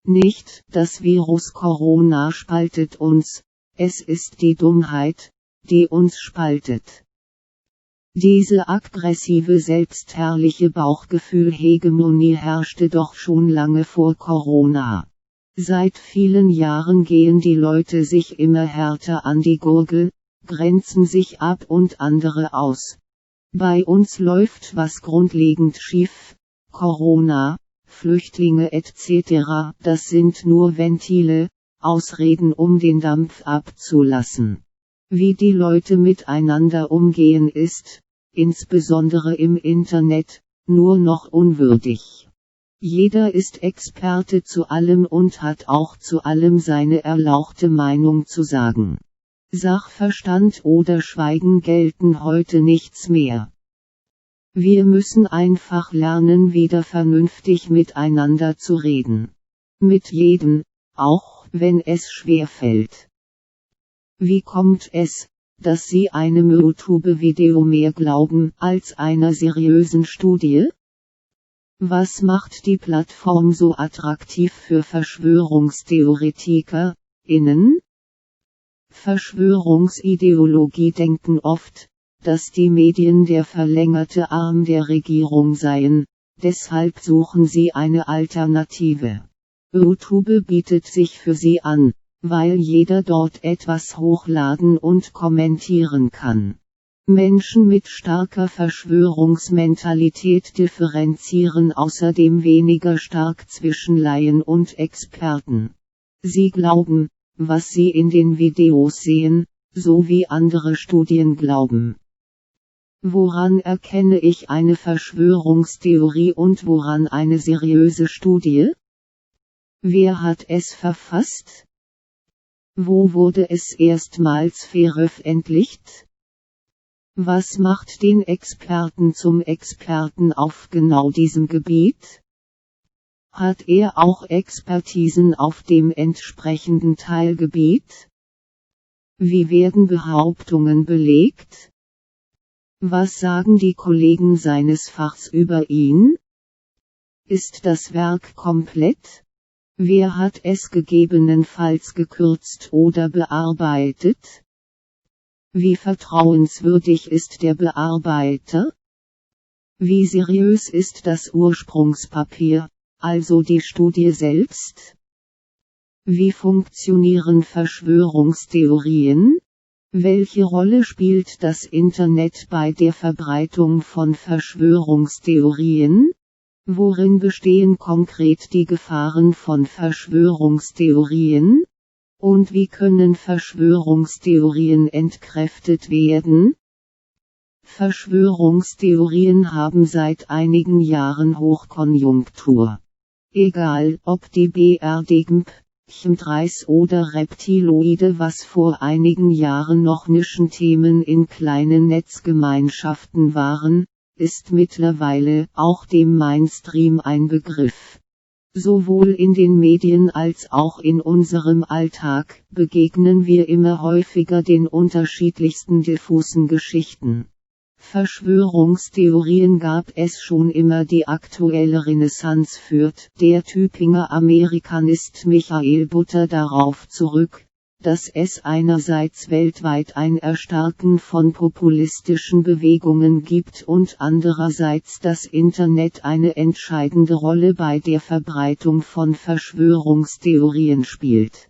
Nicht das Virus Corona spaltet uns, es ist die Dummheit, die uns spaltet. Diese aggressive selbstherrliche Bauchgefühl-Hegemonie herrschte doch schon lange vor Corona. Seit vielen Jahren gehen die Leute sich immer härter an die Gurgel, grenzen sich ab und andere aus. Bei uns läuft was grundlegend schief. Corona, Flüchtlinge etc., das sind nur Ventile, Ausreden, um den Dampf abzulassen. Wie die Leute miteinander umgehen ist, insbesondere im Internet, nur noch unwürdig. Jeder ist Experte zu allem und hat auch zu allem seine erlauchte Meinung zu sagen. Sachverstand oder Schweigen gelten heute nichts mehr. Wir müssen einfach lernen, wieder vernünftig miteinander zu reden. Mit jedem, auch wenn es schwer fällt. Wie kommt es, dass Sie einem YouTube-Video mehr glauben als einer seriösen Studie? Was macht die Plattform so attraktiv für VerschwörungstheoretikerInnen? Verschwörungsideologie denken oft, dass die Medien der verlängerte Arm der Regierung seien, deshalb suchen sie eine Alternative. YouTube bietet sich für sie an, weil jeder dort etwas hochladen und kommentieren kann. Menschen mit starker Verschwörungsmentalität differenzieren außerdem weniger stark zwischen Laien und Experten. Sie glauben, was sie in den Videos sehen, so wie andere Studien glauben. Woran erkenne ich eine Verschwörungstheorie und woran eine seriöse Studie? Wer hat es verfasst? Wo wurde es erstmals veröffentlicht? Was macht den Experten zum Experten auf genau diesem Gebiet? Hat er auch Expertisen auf dem entsprechenden Teilgebiet? Wie werden Behauptungen belegt? Was sagen die Kollegen seines Fachs über ihn? Ist das Werk komplett? Wer hat es gegebenenfalls gekürzt oder bearbeitet? Wie vertrauenswürdig ist der Bearbeiter? Wie seriös ist das Ursprungspapier, also die Studie selbst? Wie funktionieren Verschwörungstheorien? Welche Rolle spielt das Internet bei der Verbreitung von Verschwörungstheorien? Worin bestehen konkret die Gefahren von Verschwörungstheorien? Und wie können Verschwörungstheorien entkräftet werden? Verschwörungstheorien haben seit einigen Jahren Hochkonjunktur. Egal, ob die BRD-GMP, Chemtrails oder Reptiloide, was vor einigen Jahren noch Nischenthemen in kleinen Netzgemeinschaften waren, ist mittlerweile auch dem Mainstream ein Begriff. Sowohl in den Medien als auch in unserem Alltag begegnen wir immer häufiger den unterschiedlichsten diffusen Geschichten. Verschwörungstheorien gab es schon immer. Die aktuelle Renaissance führt der Tübinger Amerikanist Michael Butter darauf zurück, dass es einerseits weltweit ein Erstarken von populistischen Bewegungen gibt und andererseits das Internet eine entscheidende Rolle bei der Verbreitung von Verschwörungstheorien spielt.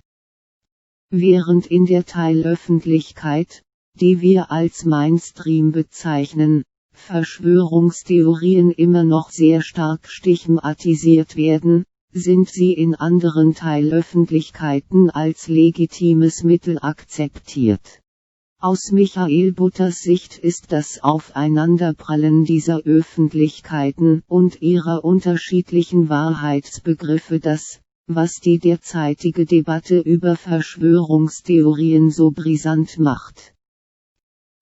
Während in der Teilöffentlichkeit, die wir als Mainstream bezeichnen, Verschwörungstheorien immer noch sehr stark stigmatisiert werden, sind sie in anderen Teilöffentlichkeiten als legitimes Mittel akzeptiert. Aus Michael Butters Sicht ist das Aufeinanderprallen dieser Öffentlichkeiten und ihrer unterschiedlichen Wahrheitsbegriffe das, was die derzeitige Debatte über Verschwörungstheorien so brisant macht.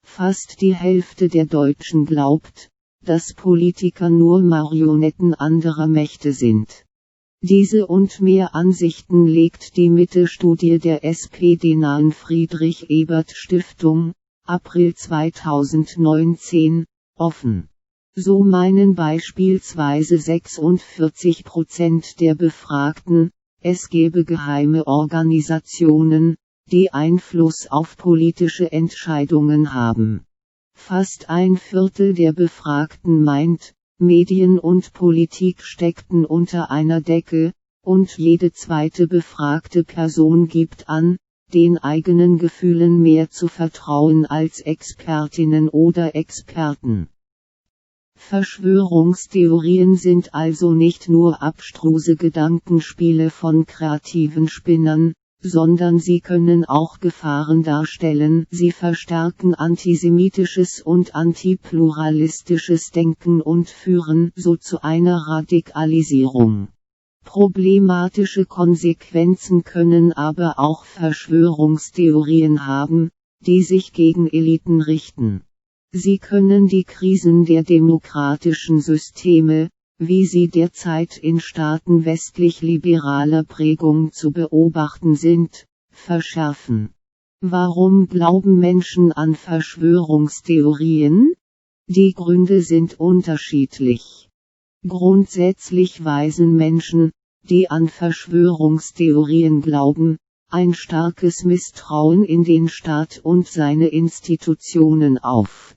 Fast die Hälfte der Deutschen glaubt, dass Politiker nur Marionetten anderer Mächte sind. Diese und mehr Ansichten legt die Mitte-Studie der SPD-nahen Friedrich-Ebert-Stiftung, April 2019, offen. So meinen beispielsweise 46% der Befragten, es gebe geheime Organisationen, die Einfluss auf politische Entscheidungen haben. Fast ein Viertel der Befragten meint, Medien und Politik steckten unter einer Decke, und jede zweite befragte Person gibt an, den eigenen Gefühlen mehr zu vertrauen als Expertinnen oder Experten. Verschwörungstheorien sind also nicht nur abstruse Gedankenspiele von kreativen Spinnern, sondern sie können auch Gefahren darstellen. Sie verstärken antisemitisches und antipluralistisches Denken und führen so zu einer Radikalisierung. Problematische Konsequenzen können aber auch Verschwörungstheorien haben, die sich gegen Eliten richten. Sie können die Krisen der demokratischen Systeme, wie sie derzeit in Staaten westlich-liberaler Prägung zu beobachten sind, verschärfen. Warum glauben Menschen an Verschwörungstheorien? Die Gründe sind unterschiedlich. Grundsätzlich weisen Menschen, die an Verschwörungstheorien glauben, ein starkes Misstrauen in den Staat und seine Institutionen auf.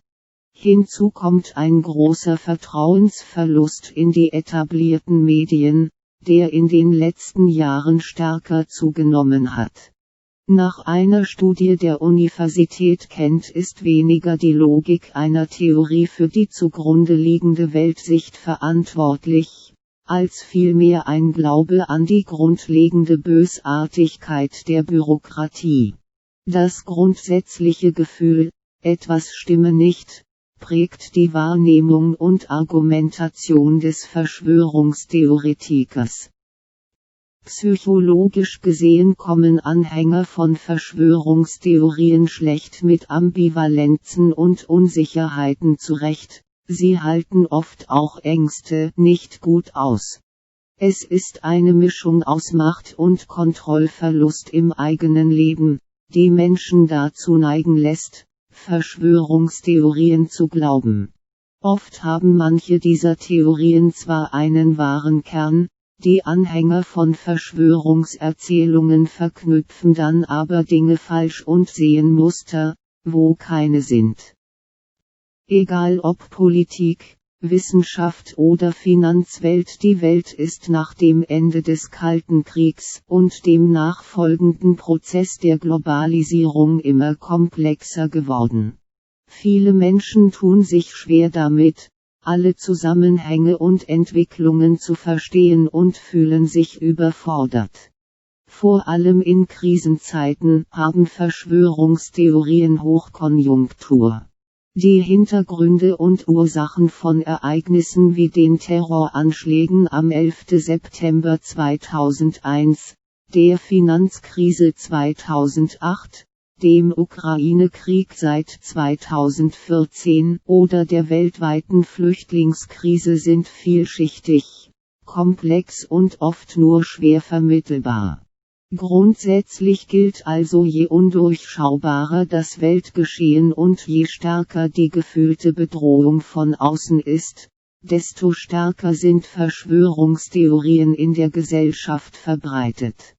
Hinzu kommt ein großer Vertrauensverlust in die etablierten Medien, der in den letzten Jahren stärker zugenommen hat. Nach einer Studie der Universität Kent ist weniger die Logik einer Theorie für die zugrunde liegende Weltsicht verantwortlich, als vielmehr ein Glaube an die grundlegende Bösartigkeit der Bürokratie. Das grundsätzliche Gefühl, etwas stimme nicht, prägt die Wahrnehmung und Argumentation des Verschwörungstheoretikers. Psychologisch gesehen kommen Anhänger von Verschwörungstheorien schlecht mit Ambivalenzen und Unsicherheiten zurecht, sie halten oft auch Ängste nicht gut aus. Es ist eine Mischung aus Macht und Kontrollverlust im eigenen Leben, die Menschen dazu neigen lässt, Verschwörungstheorien zu glauben. Oft haben manche dieser Theorien zwar einen wahren Kern, die Anhänger von Verschwörungserzählungen verknüpfen dann aber Dinge falsch und sehen Muster, wo keine sind. Egal ob Politik, Wissenschaft oder Finanzwelt, die Welt ist nach dem Ende des Kalten Kriegs und dem nachfolgenden Prozess der Globalisierung immer komplexer geworden. Viele Menschen tun sich schwer damit, alle Zusammenhänge und Entwicklungen zu verstehen und fühlen sich überfordert. Vor allem in Krisenzeiten haben Verschwörungstheorien Hochkonjunktur. Die Hintergründe und Ursachen von Ereignissen wie den Terroranschlägen am 11. September 2001, der Finanzkrise 2008, dem Ukraine-Krieg seit 2014 oder der weltweiten Flüchtlingskrise sind vielschichtig, komplex und oft nur schwer vermittelbar. Grundsätzlich gilt also, je undurchschaubarer das Weltgeschehen und je stärker die gefühlte Bedrohung von außen ist, desto stärker sind Verschwörungstheorien in der Gesellschaft verbreitet.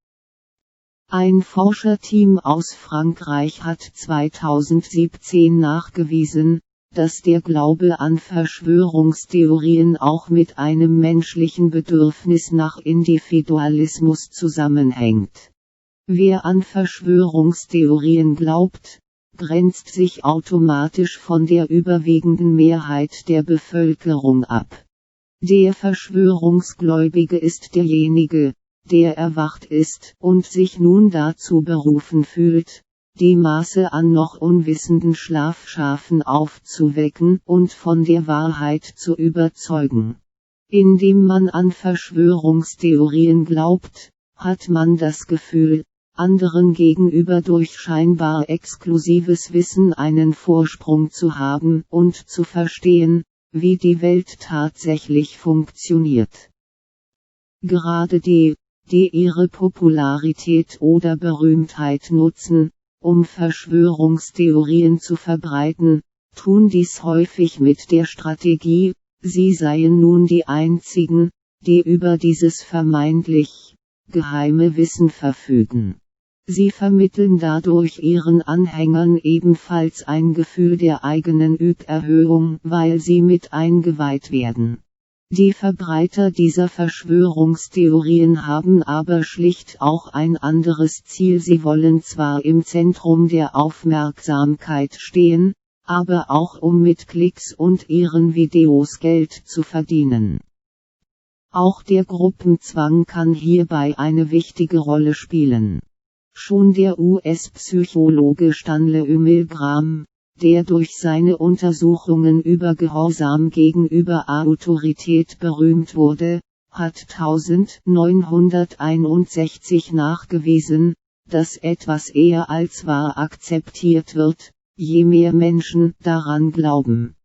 Ein Forscherteam aus Frankreich hat 2017 nachgewiesen, dass der Glaube an Verschwörungstheorien auch mit einem menschlichen Bedürfnis nach Individualismus zusammenhängt. Wer an Verschwörungstheorien glaubt, grenzt sich automatisch von der überwiegenden Mehrheit der Bevölkerung ab. Der Verschwörungsgläubige ist derjenige, der erwacht ist und sich nun dazu berufen fühlt, die Masse an noch unwissenden Schlafschafen aufzuwecken und von der Wahrheit zu überzeugen. Indem man an Verschwörungstheorien glaubt, hat man das Gefühl, anderen gegenüber durch scheinbar exklusives Wissen einen Vorsprung zu haben und zu verstehen, wie die Welt tatsächlich funktioniert. Gerade die ihre Popularität oder Berühmtheit nutzen, um Verschwörungstheorien zu verbreiten, tun dies häufig mit der Strategie, sie seien nun die einzigen, die über dieses vermeintlich geheime Wissen verfügen. Sie vermitteln dadurch ihren Anhängern ebenfalls ein Gefühl der eigenen Überhöhung, weil sie mit eingeweiht werden. Die Verbreiter dieser Verschwörungstheorien haben aber schlicht auch ein anderes Ziel. Sie wollen zwar im Zentrum der Aufmerksamkeit stehen, aber auch um mit Klicks und ihren Videos Geld zu verdienen. Auch der Gruppenzwang kann hierbei eine wichtige Rolle spielen. Schon der US-Psychologe Stanley Milgram, der durch seine Untersuchungen über Gehorsam gegenüber Autorität berühmt wurde, hat 1961 nachgewiesen, dass etwas eher als wahr akzeptiert wird, je mehr Menschen daran glauben.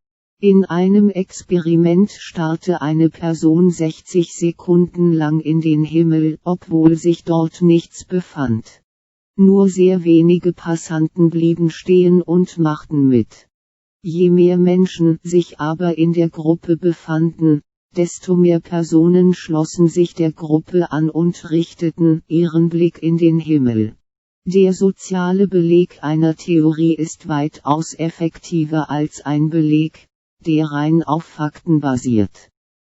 In einem Experiment starrte eine Person 60 Sekunden lang in den Himmel, obwohl sich dort nichts befand. Nur sehr wenige Passanten blieben stehen und machten mit. Je mehr Menschen sich aber in der Gruppe befanden, desto mehr Personen schlossen sich der Gruppe an und richteten ihren Blick in den Himmel. Der soziale Beleg einer Theorie ist weitaus effektiver als ein Beleg, der rein auf Fakten basiert.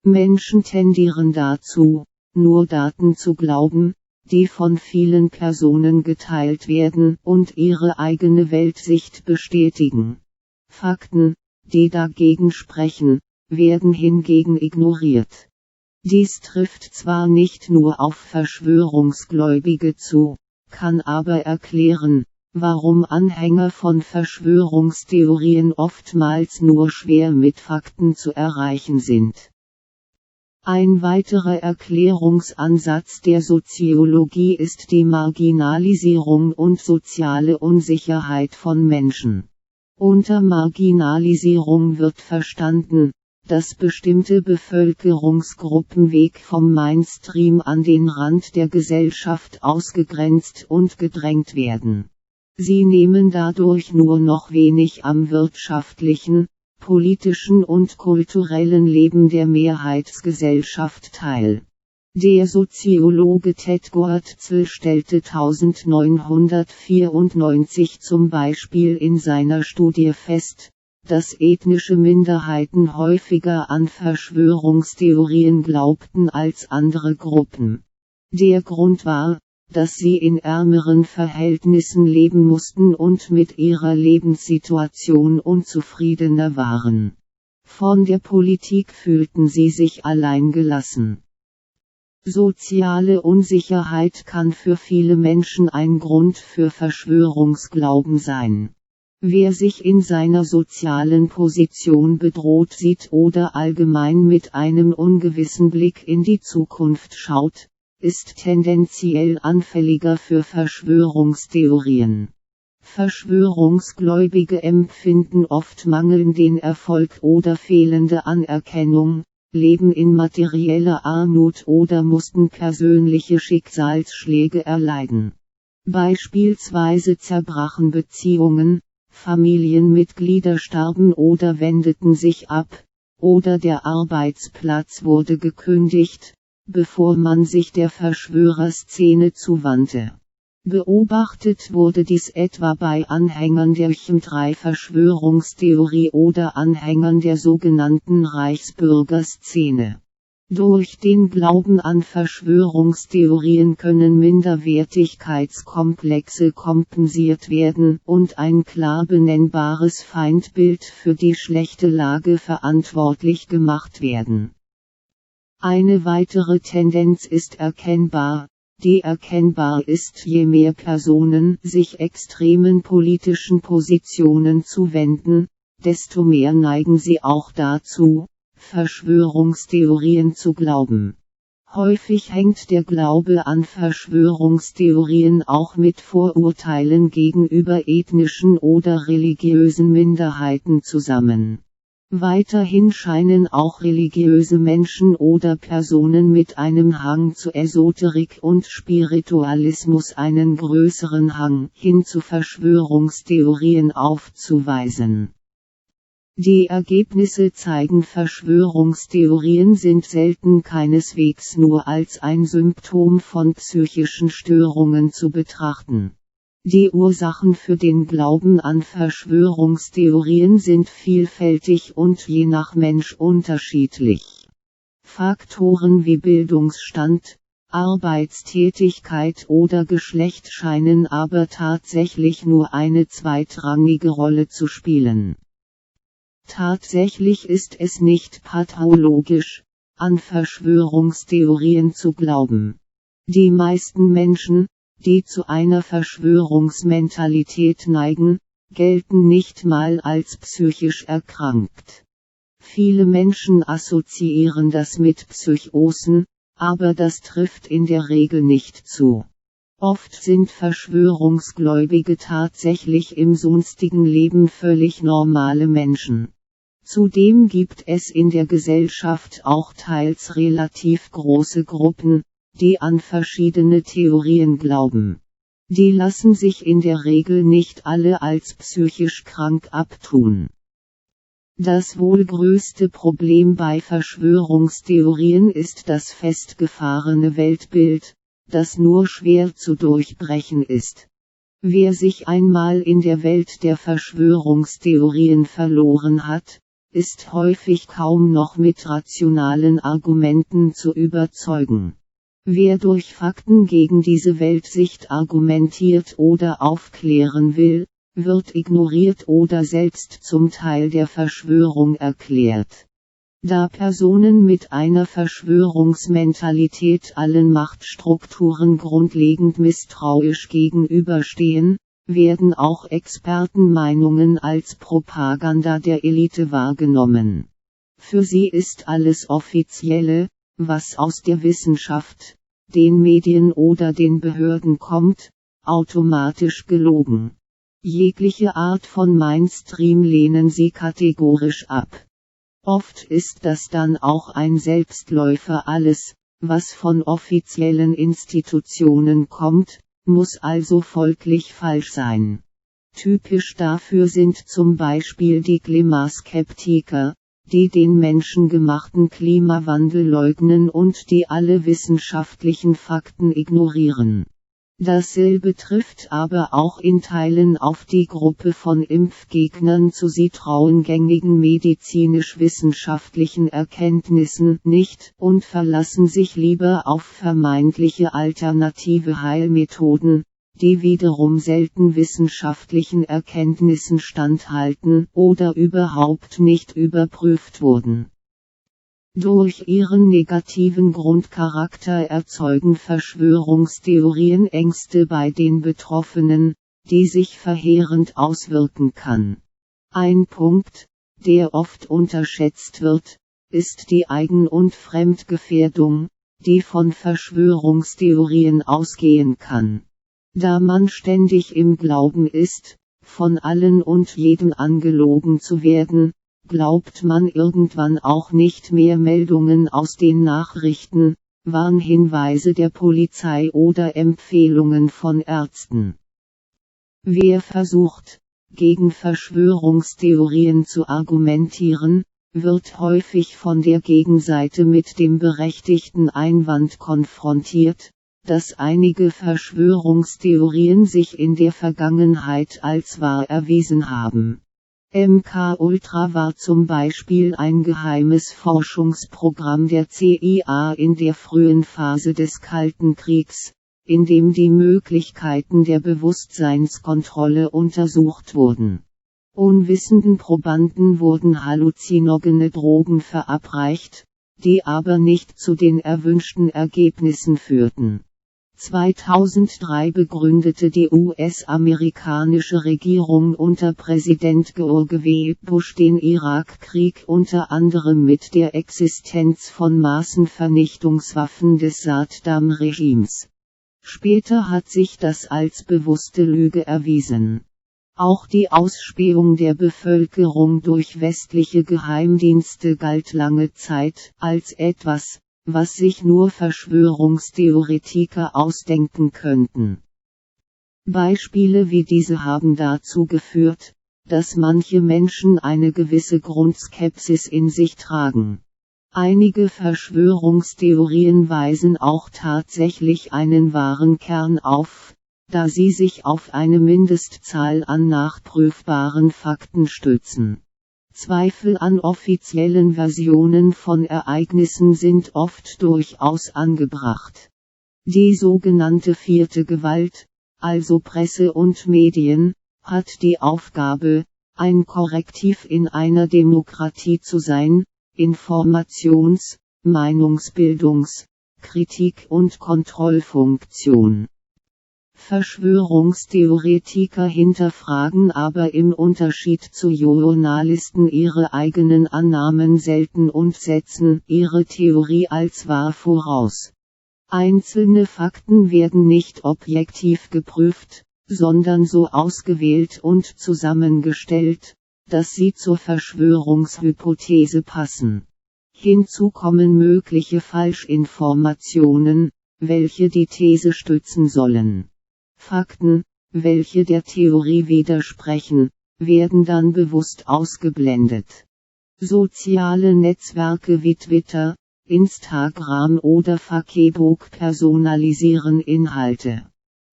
Menschen tendieren dazu, nur Daten zu glauben, die von vielen Personen geteilt werden und ihre eigene Weltsicht bestätigen. Fakten, die dagegen sprechen, werden hingegen ignoriert. Dies trifft zwar nicht nur auf Verschwörungsgläubige zu, kann aber erklären, warum Anhänger von Verschwörungstheorien oftmals nur schwer mit Fakten zu erreichen sind. Ein weiterer Erklärungsansatz der Soziologie ist die Marginalisierung und soziale Unsicherheit von Menschen. Unter Marginalisierung wird verstanden, dass bestimmte Bevölkerungsgruppen weg vom Mainstream an den Rand der Gesellschaft ausgegrenzt und gedrängt werden. Sie nehmen dadurch nur noch wenig am wirtschaftlichen, politischen und kulturellen Leben der Mehrheitsgesellschaft teil. Der Soziologe Ted Goertzel stellte 1994 zum Beispiel in seiner Studie fest, dass ethnische Minderheiten häufiger an Verschwörungstheorien glaubten als andere Gruppen. Der Grund war, dass sie in ärmeren Verhältnissen leben mussten und mit ihrer Lebenssituation unzufriedener waren. Von der Politik fühlten sie sich alleingelassen. Soziale Unsicherheit kann für viele Menschen ein Grund für Verschwörungsglauben sein. Wer sich in seiner sozialen Position bedroht sieht oder allgemein mit einem ungewissen Blick in die Zukunft schaut, ist tendenziell anfälliger für Verschwörungstheorien. Verschwörungsgläubige empfinden oft mangelnden Erfolg oder fehlende Anerkennung, leben in materieller Armut oder mussten persönliche Schicksalsschläge erleiden. Beispielsweise zerbrachen Beziehungen, Familienmitglieder starben oder wendeten sich ab, oder der Arbeitsplatz wurde gekündigt, bevor man sich der Verschwörerszene zuwandte. Beobachtet wurde dies etwa bei Anhängern der Chemtrail-Verschwörungstheorie oder Anhängern der sogenannten Reichsbürgerszene. Durch den Glauben an Verschwörungstheorien können Minderwertigkeitskomplexe kompensiert werden und ein klar benennbares Feindbild für die schlechte Lage verantwortlich gemacht werden. Eine weitere Tendenz ist erkennbar, die erkennbar ist, je mehr Personen sich extremen politischen Positionen zuwenden, desto mehr neigen sie auch dazu, Verschwörungstheorien zu glauben. Häufig hängt der Glaube an Verschwörungstheorien auch mit Vorurteilen gegenüber ethnischen oder religiösen Minderheiten zusammen. Weiterhin scheinen auch religiöse Menschen oder Personen mit einem Hang zu Esoterik und Spiritualismus einen größeren Hang hin zu Verschwörungstheorien aufzuweisen. Die Ergebnisse zeigen, Verschwörungstheorien sind selten keineswegs nur als ein Symptom von psychischen Störungen zu betrachten. Die Ursachen für den Glauben an Verschwörungstheorien sind vielfältig und je nach Mensch unterschiedlich. Faktoren wie Bildungsstand, Arbeitstätigkeit oder Geschlecht scheinen aber tatsächlich nur eine zweitrangige Rolle zu spielen. Tatsächlich ist es nicht pathologisch, an Verschwörungstheorien zu glauben. Die meisten Menschen, die zu einer Verschwörungsmentalität neigen, gelten nicht mal als psychisch erkrankt. Viele Menschen assoziieren das mit Psychosen, aber das trifft in der Regel nicht zu. Oft sind Verschwörungsgläubige tatsächlich im sonstigen Leben völlig normale Menschen. Zudem gibt es in der Gesellschaft auch teils relativ große Gruppen, die an verschiedene Theorien glauben. Die lassen sich in der Regel nicht alle als psychisch krank abtun. Das wohl größte Problem bei Verschwörungstheorien ist das festgefahrene Weltbild, das nur schwer zu durchbrechen ist. Wer sich einmal in der Welt der Verschwörungstheorien verloren hat, ist häufig kaum noch mit rationalen Argumenten zu überzeugen. Wer durch Fakten gegen diese Weltsicht argumentiert oder aufklären will, wird ignoriert oder selbst zum Teil der Verschwörung erklärt. Da Personen mit einer Verschwörungsmentalität allen Machtstrukturen grundlegend misstrauisch gegenüberstehen, werden auch Expertenmeinungen als Propaganda der Elite wahrgenommen. Für sie ist alles Offizielle, was aus der Wissenschaft, den Medien oder den Behörden kommt, automatisch gelogen. Jegliche Art von Mainstream lehnen sie kategorisch ab. Oft ist das dann auch ein Selbstläufer. Alles, was von offiziellen Institutionen kommt, muss also folglich falsch sein. Typisch dafür sind zum Beispiel die Klimaskeptiker, die den menschengemachten Klimawandel leugnen und die alle wissenschaftlichen Fakten ignorieren. Dasselbe trifft aber auch in Teilen auf die Gruppe von Impfgegnern zu. Sie trauen gängigen medizinisch-wissenschaftlichen Erkenntnissen nicht und verlassen sich lieber auf vermeintliche alternative Heilmethoden, die wiederum selten wissenschaftlichen Erkenntnissen standhalten oder überhaupt nicht überprüft wurden. Durch ihren negativen Grundcharakter erzeugen Verschwörungstheorien Ängste bei den Betroffenen, die sich verheerend auswirken kann. Ein Punkt, der oft unterschätzt wird, ist die Eigen- und Fremdgefährdung, die von Verschwörungstheorien ausgehen kann. Da man ständig im Glauben ist, von allen und jedem angelogen zu werden, glaubt man irgendwann auch nicht mehr Meldungen aus den Nachrichten, Warnhinweise der Polizei oder Empfehlungen von Ärzten. Wer versucht, gegen Verschwörungstheorien zu argumentieren, wird häufig von der Gegenseite mit dem berechtigten Einwand konfrontiert, dass einige Verschwörungstheorien sich in der Vergangenheit als wahr erwiesen haben. MK-Ultra war zum Beispiel ein geheimes Forschungsprogramm der CIA in der frühen Phase des Kalten Kriegs, in dem die Möglichkeiten der Bewusstseinskontrolle untersucht wurden. Unwissenden Probanden wurden halluzinogene Drogen verabreicht, die aber nicht zu den erwünschten Ergebnissen führten. 2003 begründete die US-amerikanische Regierung unter Präsident George W. Bush den Irakkrieg unter anderem mit der Existenz von Massenvernichtungswaffen des Saddam-Regimes. Später hat sich das als bewusste Lüge erwiesen. Auch die Ausspähung der Bevölkerung durch westliche Geheimdienste galt lange Zeit als etwas, was sich nur Verschwörungstheoretiker ausdenken könnten. Beispiele wie diese haben dazu geführt, dass manche Menschen eine gewisse Grundskepsis in sich tragen. Einige Verschwörungstheorien weisen auch tatsächlich einen wahren Kern auf, da sie sich auf eine Mindestzahl an nachprüfbaren Fakten stützen. Zweifel an offiziellen Versionen von Ereignissen sind oft durchaus angebracht. Die sogenannte vierte Gewalt, also Presse und Medien, hat die Aufgabe, ein Korrektiv in einer Demokratie zu sein, Informations-, Meinungsbildungs-, Kritik- und Kontrollfunktion. Verschwörungstheoretiker hinterfragen aber im Unterschied zu Journalisten ihre eigenen Annahmen selten und setzen ihre Theorie als wahr voraus. Einzelne Fakten werden nicht objektiv geprüft, sondern so ausgewählt und zusammengestellt, dass sie zur Verschwörungshypothese passen. Hinzu kommen mögliche Falschinformationen, welche die These stützen sollen. Fakten, welche der Theorie widersprechen, werden dann bewusst ausgeblendet. Soziale Netzwerke wie Twitter, Instagram oder Facebook personalisieren Inhalte.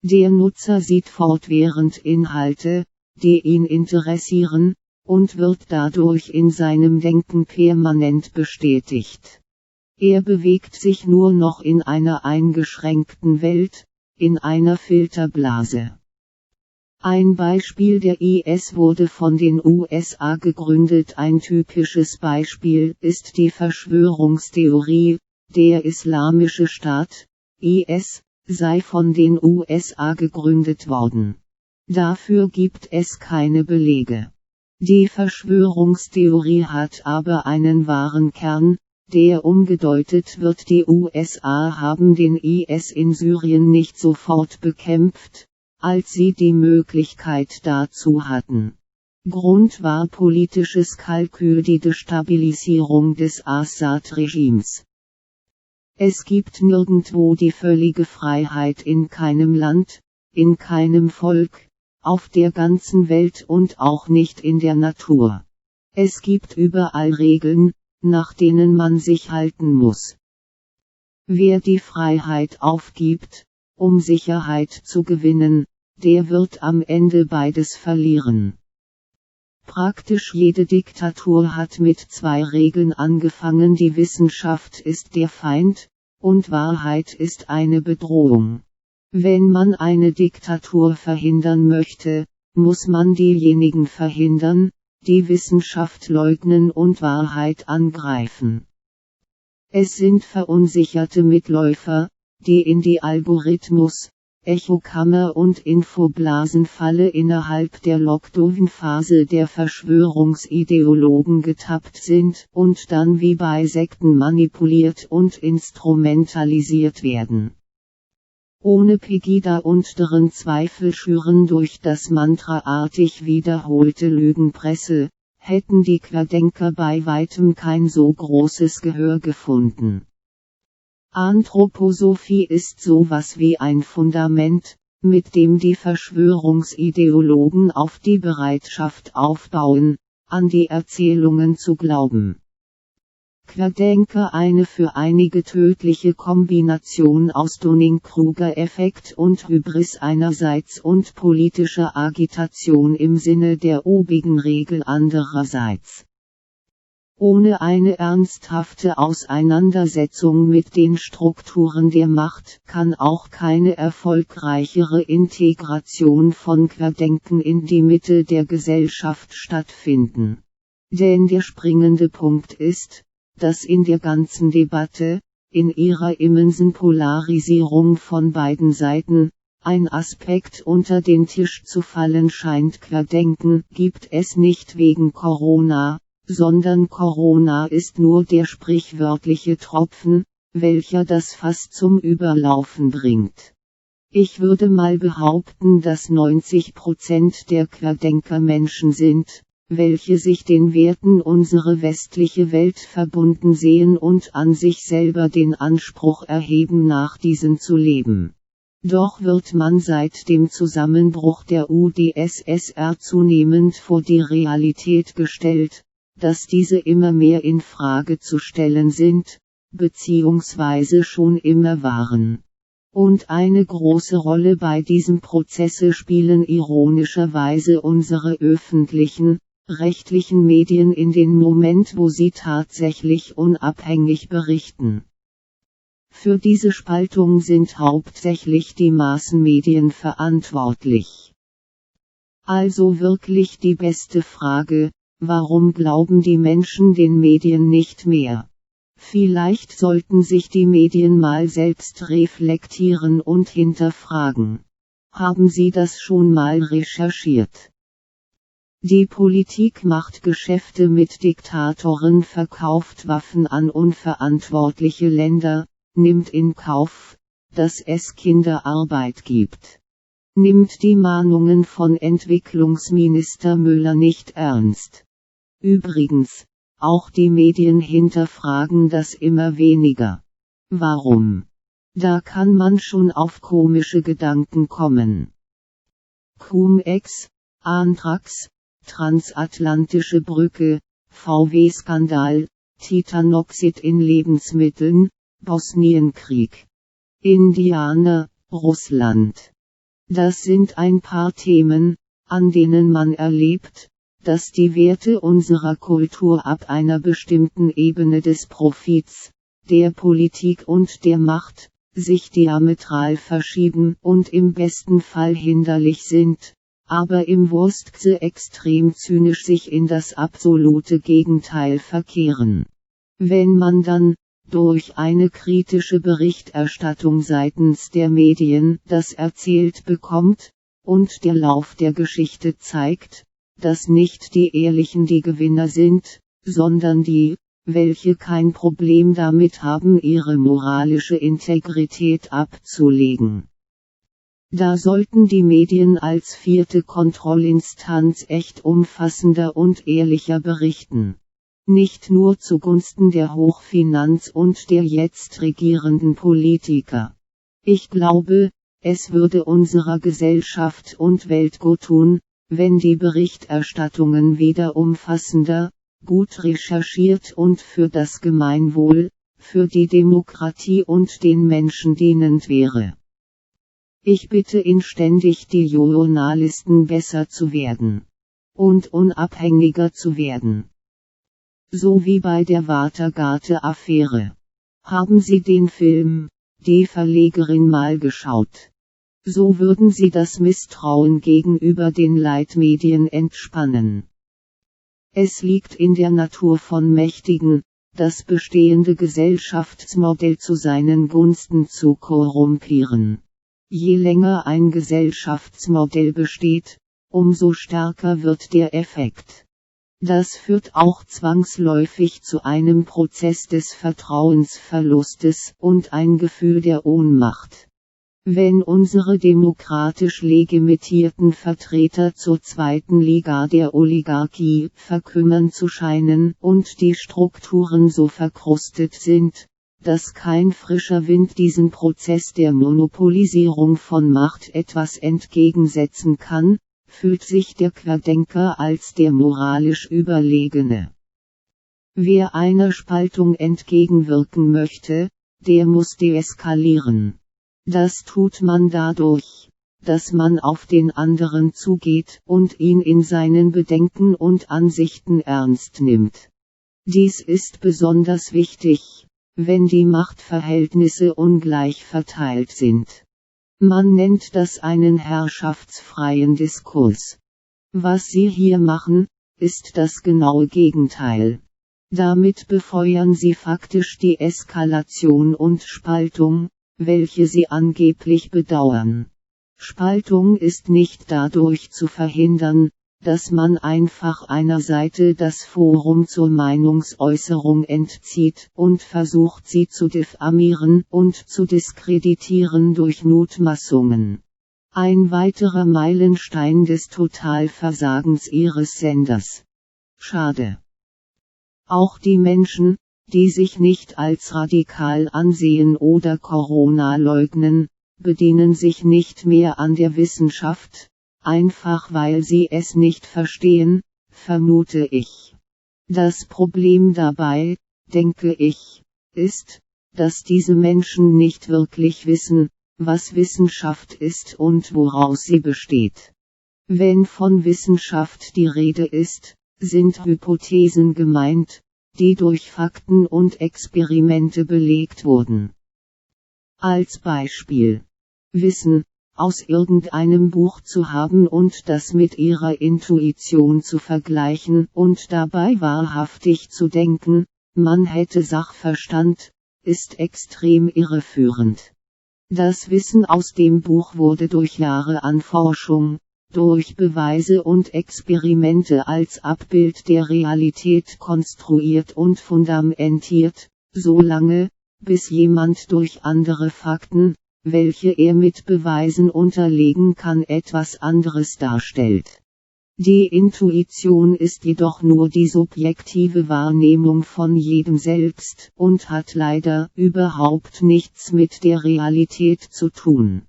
Der Nutzer sieht fortwährend Inhalte, die ihn interessieren, und wird dadurch in seinem Denken permanent bestätigt. Er bewegt sich nur noch in einer eingeschränkten Welt, in einer Filterblase. Ein Beispiel: der IS wurde von den USA gegründet. Ein typisches Beispiel ist die Verschwörungstheorie, der Islamische Staat, IS, sei von den USA gegründet worden. Dafür gibt es keine Belege. Die Verschwörungstheorie hat aber einen wahren Kern, der umgedeutet wird: die USA haben den IS in Syrien nicht sofort bekämpft, als sie die Möglichkeit dazu hatten. Grund war politisches Kalkül, die Destabilisierung des Assad-Regimes. Es gibt nirgendwo die völlige Freiheit, in keinem Land, in keinem Volk, auf der ganzen Welt und auch nicht in der Natur. Es gibt überall Regeln, nach denen man sich halten muss. Wer die Freiheit aufgibt, um Sicherheit zu gewinnen, der wird am Ende beides verlieren. Praktisch jede Diktatur hat mit zwei Regeln angefangen: die Wissenschaft ist der Feind, und Wahrheit ist eine Bedrohung. Wenn man eine Diktatur verhindern möchte, muss man diejenigen verhindern, die Wissenschaft leugnen und Wahrheit angreifen. Es sind verunsicherte Mitläufer, die in die Algorithmus-, Echokammer- und Infoblasenfalle innerhalb der Lockdown-Phase der Verschwörungsideologen getappt sind und dann wie bei Sekten manipuliert und instrumentalisiert werden. Ohne Pegida und deren Zweifel schüren durch das mantraartig wiederholte Lügenpresse, hätten die Querdenker bei weitem kein so großes Gehör gefunden. Anthroposophie ist sowas wie ein Fundament, mit dem die Verschwörungsideologen auf die Bereitschaft aufbauen, an die Erzählungen zu glauben. Querdenker: eine für einige tödliche Kombination aus Dunning-Kruger-Effekt und Hybris einerseits und politischer Agitation im Sinne der obigen Regel andererseits. Ohne eine ernsthafte Auseinandersetzung mit den Strukturen der Macht kann auch keine erfolgreichere Integration von Querdenken in die Mitte der Gesellschaft stattfinden. Denn der springende Punkt ist, dass in der ganzen Debatte, in ihrer immensen Polarisierung von beiden Seiten, ein Aspekt unter den Tisch zu fallen scheint: Querdenken gibt es nicht wegen Corona, sondern Corona ist nur der sprichwörtliche Tropfen, welcher das Fass zum Überlaufen bringt. Ich würde mal behaupten, dass 90% der Querdenker Menschen sind, welche sich den Werten unserer westlichen Welt verbunden sehen und an sich selber den Anspruch erheben, nach diesen zu leben. Doch wird man seit dem Zusammenbruch der UdSSR zunehmend vor die Realität gestellt, dass diese immer mehr in Frage zu stellen sind, beziehungsweise schon immer waren. Und eine große Rolle bei diesem Prozesse spielen ironischerweise unsere öffentlichen, rechtlichen Medien in dem Moment, wo sie tatsächlich unabhängig berichten. Für diese Spaltung sind hauptsächlich die Massenmedien verantwortlich. Also wirklich die beste Frage: Warum glauben die Menschen den Medien nicht mehr? Vielleicht sollten sich die Medien mal selbst reflektieren und hinterfragen. Haben Sie das schon mal recherchiert? Die Politik macht Geschäfte mit Diktatoren, verkauft Waffen an unverantwortliche Länder, nimmt in Kauf, dass es Kinderarbeit gibt. Nimmt die Mahnungen von Entwicklungsminister Müller nicht ernst. Übrigens, auch die Medien hinterfragen das immer weniger. Warum? Da kann man schon auf komische Gedanken kommen. Cum-Ex, Anthrax, transatlantische Brücke, VW-Skandal, Titanoxid in Lebensmitteln, Bosnienkrieg. Indianer, Russland. Das sind ein paar Themen, an denen man erlebt, dass die Werte unserer Kultur ab einer bestimmten Ebene des Profits, der Politik und der Macht, sich diametral verschieben und im besten Fall hinderlich sind, aber im Worstcase extrem zynisch sich in das absolute Gegenteil verkehren. Wenn man dann, durch eine kritische Berichterstattung seitens der Medien, das erzählt bekommt, und der Lauf der Geschichte zeigt, dass nicht die Ehrlichen die Gewinner sind, sondern die, welche kein Problem damit haben, ihre moralische Integrität abzulegen. Da sollten die Medien als vierte Kontrollinstanz echt umfassender und ehrlicher berichten. Nicht nur zugunsten der Hochfinanz und der jetzt regierenden Politiker. Ich glaube, es würde unserer Gesellschaft und Welt gut tun, wenn die Berichterstattungen wieder umfassender, gut recherchiert und für das Gemeinwohl, für die Demokratie und den Menschen dienend wäre. Ich bitte inständig die Journalisten besser zu werden. Und unabhängiger zu werden. So wie bei der Watergate-Affäre. Haben Sie den Film, Die Verlegerin mal geschaut? So würden Sie das Misstrauen gegenüber den Leitmedien entspannen. Es liegt in der Natur von Mächtigen, das bestehende Gesellschaftsmodell zu seinen Gunsten zu korrumpieren. Je länger ein Gesellschaftsmodell besteht, umso stärker wird der Effekt. Das führt auch zwangsläufig zu einem Prozess des Vertrauensverlustes und ein Gefühl der Ohnmacht. Wenn unsere demokratisch legitimierten Vertreter zur zweiten Liga der Oligarchie verkümmern zu scheinen und die Strukturen so verkrustet sind, dass kein frischer Wind diesen Prozess der Monopolisierung von Macht etwas entgegensetzen kann, fühlt sich der Querdenker als der moralisch Überlegene. Wer einer Spaltung entgegenwirken möchte, der muss deeskalieren. Das tut man dadurch, dass man auf den anderen zugeht und ihn in seinen Bedenken und Ansichten ernst nimmt. Dies ist besonders wichtig, wenn die Machtverhältnisse ungleich verteilt sind. Man nennt das einen herrschaftsfreien Diskurs. Was Sie hier machen, ist das genaue Gegenteil. Damit befeuern Sie faktisch die Eskalation und Spaltung, welche Sie angeblich bedauern. Spaltung ist nicht dadurch zu verhindern, dass man einfach einer Seite das Forum zur Meinungsäußerung entzieht und versucht sie zu diffamieren und zu diskreditieren durch Mutmaßungen. Ein weiterer Meilenstein des Totalversagens Ihres Senders. Schade. Auch die Menschen, die sich nicht als radikal ansehen oder Corona leugnen, bedienen sich nicht mehr an der Wissenschaft, einfach weil sie es nicht verstehen, vermute ich. Das Problem dabei, denke ich, ist, dass diese Menschen nicht wirklich wissen, was Wissenschaft ist und woraus sie besteht. Wenn von Wissenschaft die Rede ist, sind Hypothesen gemeint, die durch Fakten und Experimente belegt wurden. Als Beispiel: Wissen aus irgendeinem Buch zu haben und das mit ihrer Intuition zu vergleichen und dabei wahrhaftig zu denken, man hätte Sachverstand, ist extrem irreführend. Das Wissen aus dem Buch wurde durch Jahre an Forschung, durch Beweise und Experimente als Abbild der Realität konstruiert und fundamentiert, so lange, bis jemand durch andere Fakten, welche er mit Beweisen unterlegen kann, etwas anderes darstellt. Die Intuition ist jedoch nur die subjektive Wahrnehmung von jedem selbst und hat leider überhaupt nichts mit der Realität zu tun.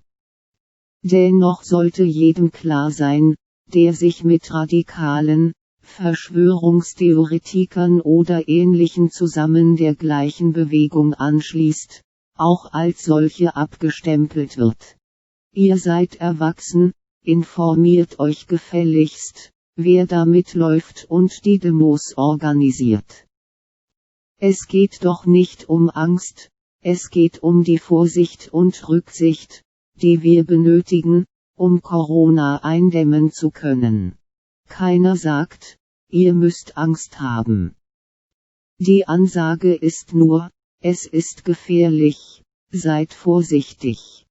Dennoch sollte jedem klar sein, der sich mit radikalen Verschwörungstheoretikern oder ähnlichen zusammen der gleichen Bewegung anschließt, auch als solche abgestempelt wird. Ihr seid erwachsen, informiert euch gefälligst, wer da mitläuft und die Demos organisiert. Es geht doch nicht um Angst, es geht um die Vorsicht und Rücksicht, die wir benötigen, um Corona eindämmen zu können. Keiner sagt, ihr müsst Angst haben. Die Ansage ist nur, es ist gefährlich, seid vorsichtig.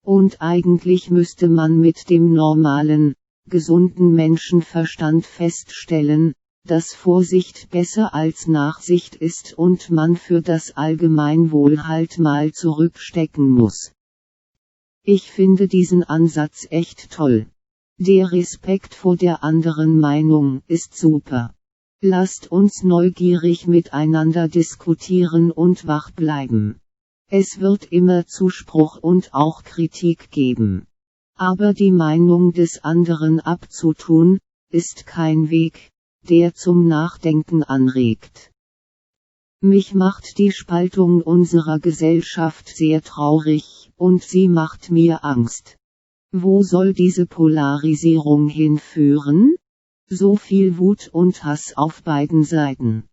Und eigentlich müsste man mit dem normalen, gesunden Menschenverstand feststellen, dass Vorsicht besser als Nachsicht ist und man für das Allgemeinwohl halt mal zurückstecken muss. Ich finde diesen Ansatz echt toll. Der Respekt vor der anderen Meinung ist super. Lasst uns neugierig miteinander diskutieren und wach bleiben. Es wird immer Zuspruch und auch Kritik geben. Aber die Meinung des anderen abzutun, ist kein Weg, der zum Nachdenken anregt. Mich macht die Spaltung unserer Gesellschaft sehr traurig, und sie macht mir Angst. Wo soll diese Polarisierung hinführen? So viel Wut und Hass auf beiden Seiten.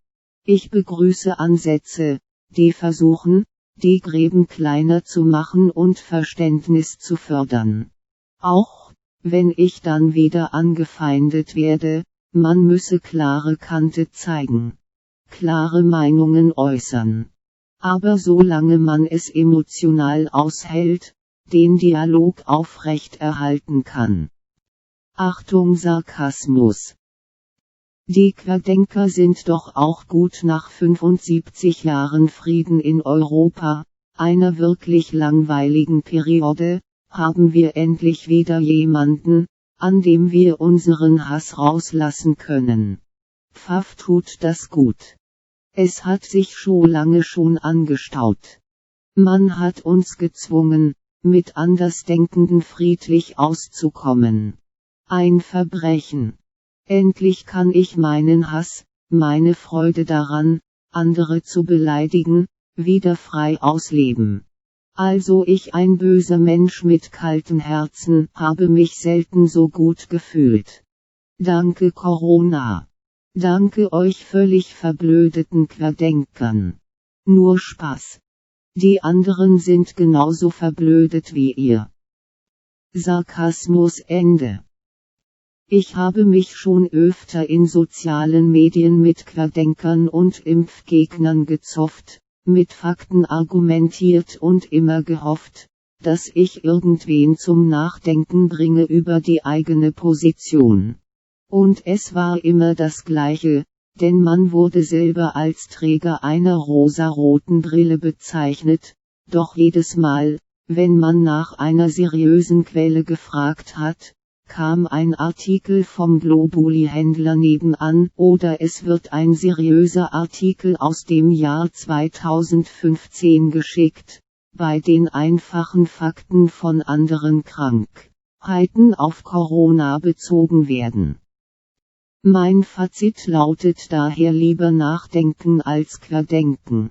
Ich begrüße Ansätze, die versuchen, die Gräben kleiner zu machen und Verständnis zu fördern. Auch, wenn ich dann wieder angefeindet werde, man müsse klare Kante zeigen. Klare Meinungen äußern. Aber solange man es emotional aushält, den Dialog aufrechterhalten kann. Achtung Sarkasmus. Die Querdenker sind doch auch gut nach 75 Jahren Frieden in Europa, einer wirklich langweiligen Periode, haben wir endlich wieder jemanden, an dem wir unseren Hass rauslassen können. Pfaff tut das gut. Es hat sich schon lange angestaut. Man hat uns gezwungen, mit Andersdenkenden friedlich auszukommen. Ein Verbrechen. Endlich kann ich meinen Hass, meine Freude daran, andere zu beleidigen, wieder frei ausleben. Also ich, ein böser Mensch mit kaltem Herzen, habe mich selten so gut gefühlt. Danke Corona. Danke euch völlig verblödeten Querdenkern. Nur Spaß. Die anderen sind genauso verblödet wie ihr. Sarkasmus Ende. Ich habe mich schon öfter in sozialen Medien mit Querdenkern und Impfgegnern gezofft, mit Fakten argumentiert und immer gehofft, dass ich irgendwen zum Nachdenken bringe über die eigene Position. Und es war immer das Gleiche, denn man wurde selber als Träger einer rosaroten Brille bezeichnet, doch jedes Mal, wenn man nach einer seriösen Quelle gefragt hat, kam ein Artikel vom Globuli-Händler nebenan oder es wird ein seriöser Artikel aus dem Jahr 2015 geschickt, bei den einfachen Fakten von anderen Krankheiten auf Corona bezogen werden. Mein Fazit lautet daher: lieber nachdenken als querdenken.